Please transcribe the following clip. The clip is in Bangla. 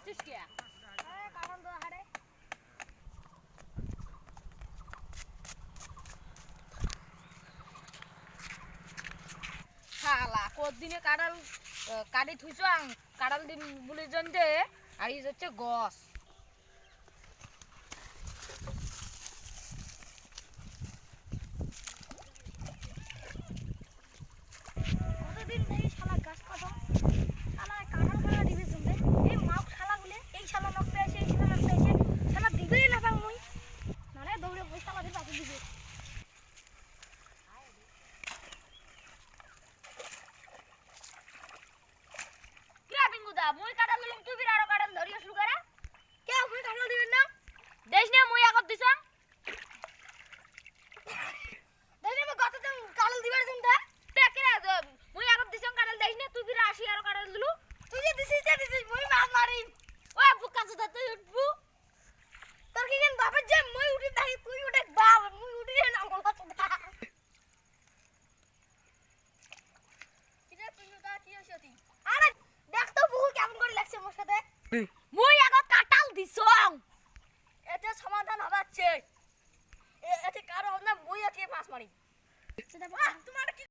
আসছিস কি কারণ তো হারে শালা কতদিনে কাঁড়াল কাটি থুইছাং কাঁড়াল দিন বলে জন্যে আর এই হচ্ছে গছ কতদিন ধরে শালা গাছ কাটো শালা কাঁঠাল খাওয়া দিবে শুনতে এই মাও শালা গুলে এই শালা নক পেয়েছে এই শালা নক পেয়েছে শালা দিবেই না পাং মুই মানে দৌড়ে পয়সা আমাদের পাশে দিবে কিরা বিঙ্গুদা মুই কাঁড়াল দিলাম তুই বিরারো কাঁড়াল ধরিয়া শুরু করা কে মুই কাঁঠাল দিবেন না দেশ না মুই আগত দিছাং দেখলে আমি কতদিন কাঁঠাল দিবার শুনতে কিরা মুই আগত দিছাং কাঁড়াল দেশ না তুই বিরা আসি আর কাঁড়াল দিলু তুই যে দিছিস মুই মাছ মারি ওই বুকা সুদা তুই উঠবু তোর কি কেন বাপের যে মুই উঠি থাকি তুই উঠে বাপ মুই উঠি না গলা চোদা কিরে পিনুদা কি হইছতি আরে দেখ তো বহু কেমন করে লাগছে মোর সাথে মুই আগত কাঁঠাল দিছাং এতে সমাধান হবাচ্ছে এতে কারো না মুই একে মাছ মারি সেটা তোমার কি